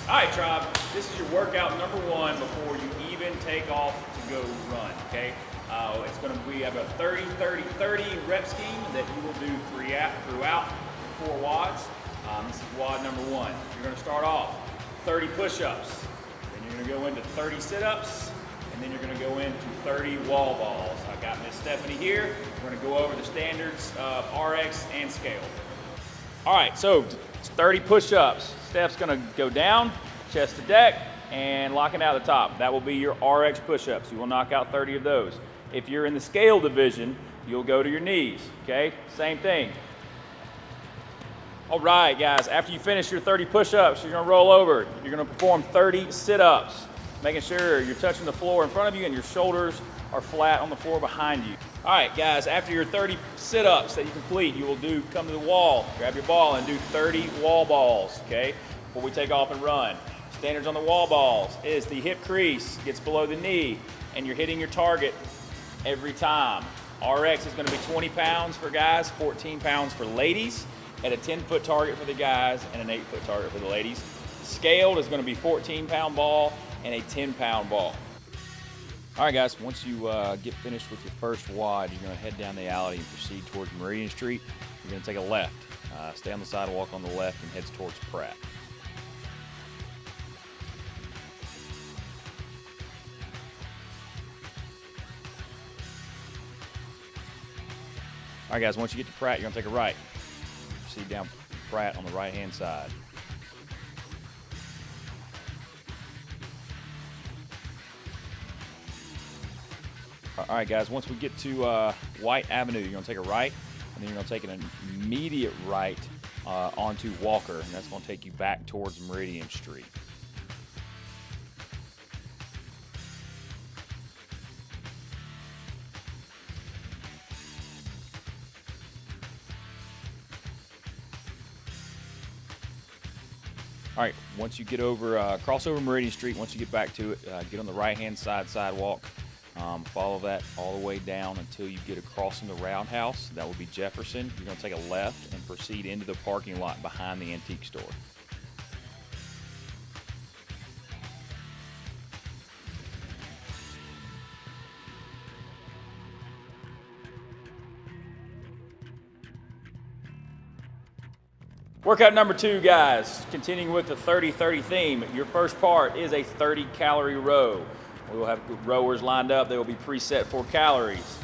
All right, tribe, this is your workout number one before you even take off to go run, okay? It's gonna be a 30-30-30 rep scheme that you will do throughout 4 WODs. This is WOD number one. You're gonna start off 30 push-ups, then you're gonna go into 30 sit-ups, and then you're gonna go into 30 wall balls. I've got Miss Stephanie here. We're gonna go over the standards of RX and scale. All right, so it's 30 push-ups. Steph's gonna go down, chest to deck, and locking out the top. That will be your RX push-ups. You will knock out 30 of those. If you're in the scale division, you'll go to your knees, okay? Same thing. All right, guys, after you finish your 30 push-ups, you're gonna roll over. You're gonna perform 30 sit-ups, making sure you're touching the floor in front of you and your shoulders are flat on the floor behind you. All right, guys, after your 30 sit-ups that you complete, you will come to the wall, grab your ball, and do 30 wall balls, okay? Before we take off and run. Standards on the wall balls is the hip crease gets below the knee, and you're hitting your target every time. RX is gonna be 20 pounds for guys, 14 pounds for ladies, at a 10-foot target for the guys and an 8-foot target for the ladies. Scaled is gonna be 14-pound ball and a 10-pound ball. All right, guys, once you get finished with your first WOD, you're gonna head down the alley and proceed towards Meridian Street. You're gonna take a left. Stay on the sidewalk on the left and heads towards Pratt. All right, guys, once you get to Pratt, you're gonna take a right. Proceed down Pratt on the right-hand side. All right, guys, once we get to White Avenue, you're gonna take a right, and then you're gonna take an immediate right onto Walker, and that's gonna take you back towards Meridian Street. All right, once you get over, cross over Meridian Street, once you get back to it, get on the right-hand side sidewalk. Follow that all the way down until you get across from the Roundhouse. That will be Jefferson. You're gonna take a left and proceed into the parking lot behind the antique store. Workout number two, guys. Continuing with the 30-30 theme. Your first part is a 30-calorie row. We will have rowers lined up. They will be preset for calories.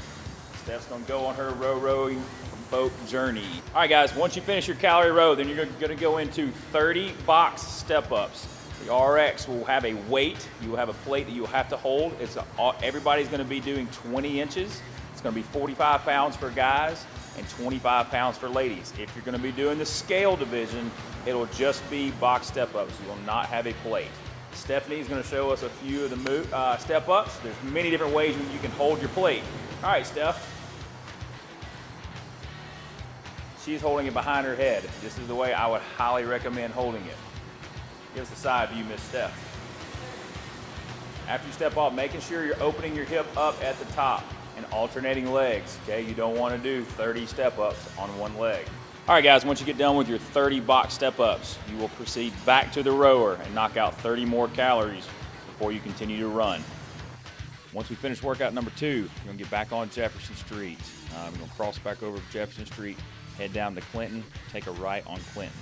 Steph's gonna go on her rowing boat journey. All right, guys, once you finish your calorie row, then you're gonna go into 30 box step-ups. The RX will have a weight. You will have a plate that you will have to hold. Everybody's gonna be doing 20 inches. It's gonna be 45 pounds for guys and 25 pounds for ladies. If you're gonna be doing the scale division, it'll just be box step-ups. You will not have a plate. Stephanie is gonna show us a few of the step-ups. There's many different ways you can hold your plate. All right, Steph. She's holding it behind her head. This is the way I would highly recommend holding it. Give us a side view, Miss Steph. After you step off, making sure you're opening your hip up at the top and alternating legs, okay? You don't wanna do 30 step-ups on one leg. All right, guys, once you get done with your 30 box step-ups, you will proceed back to the rower and knock out 30 more calories before you continue to run. Once we finish workout number two, you're gonna get back on Jefferson Street. We're gonna cross back over Jefferson Street, head down to Clinton, take a right on Clinton.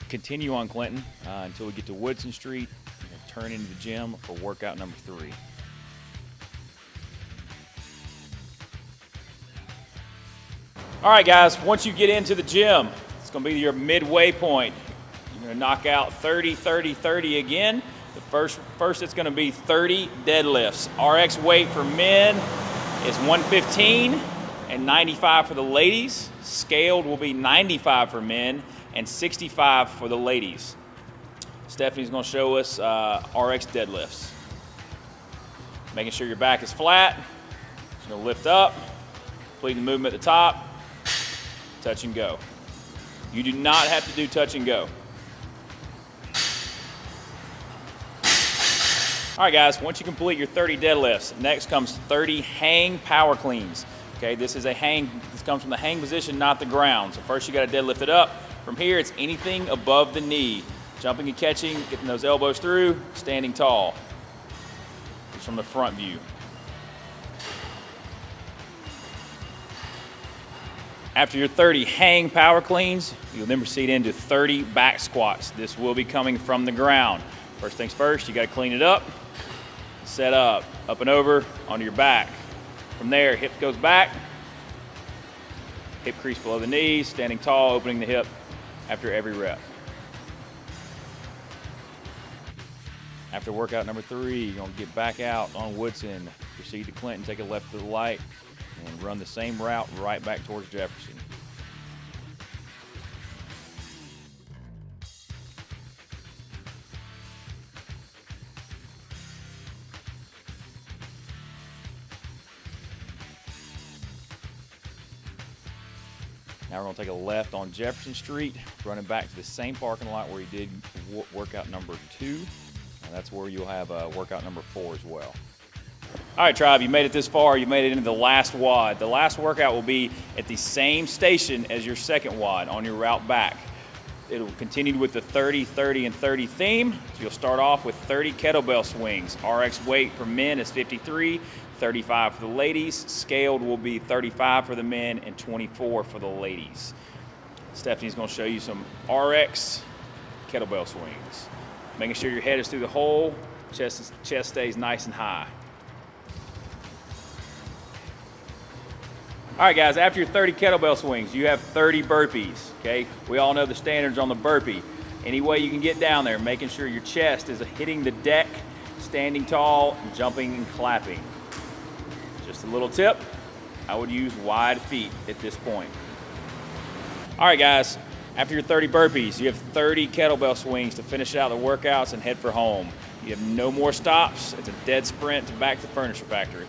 Continue on Clinton until we get to Woodson Street, and turn into the gym for workout number three. All right, guys, once you get into the gym, it's gonna be your midway point. You're gonna knock out 30-30-30 again. The first it's gonna be 30 deadlifts. RX weight for men is 115 and 95 for the ladies. Scaled will be 95 for men and 65 for the ladies. Stephanie's gonna show us RX deadlifts. Making sure your back is flat. Just gonna lift up, Completing the movement at the top, touch and go. You do not have to do touch and go. All right, guys, once you complete your 30 deadlifts, next comes 30 hang power cleans. Okay, this is a hang, this comes from the hang position, not the ground. So first you gotta deadlift it up. From here, it's anything above the knee. Jumping and catching, getting those elbows through, standing tall. Just from the front view. After your 30 hang power cleans, you'll then proceed into 30 back squats. This will be coming from the ground. First things first, you gotta clean it up. Set up and over, onto your back. From there, hip goes back. Hip crease below the knees, standing tall, opening the hip after every rep. After workout number 3, you're gonna get back out on Woodson, proceed to Clinton, take a left to the light, and run the same route right back towards Jefferson. Now we're gonna take a left on Jefferson Street, running back to the same parking lot where you did workout number 2. And that's where you'll have workout number 4 as well. All right, tribe, you made it this far. You made it into the last WOD. The last workout will be at the same station as your second WOD on your route back. It'll continue with the 30, 30, and 30 theme. So you'll start off with 30 kettlebell swings. RX weight for men is 53, 35 for the ladies. Scaled will be 35 for the men and 24 for the ladies. Stephanie's gonna show you some RX kettlebell swings. Making sure your head is through the hole, chest stays nice and high. All right, guys, after your 30 kettlebell swings, you have 30 burpees, okay? We all know the standards on the burpee. Any way you can get down there, making sure your chest is hitting the deck, standing tall, jumping and clapping. Just a little tip, I would use wide feet at this point. All right, guys, after your 30 burpees, you have 30 kettlebell swings to finish out the workouts and head for home. You have no more stops. It's a dead sprint back to the furniture factory.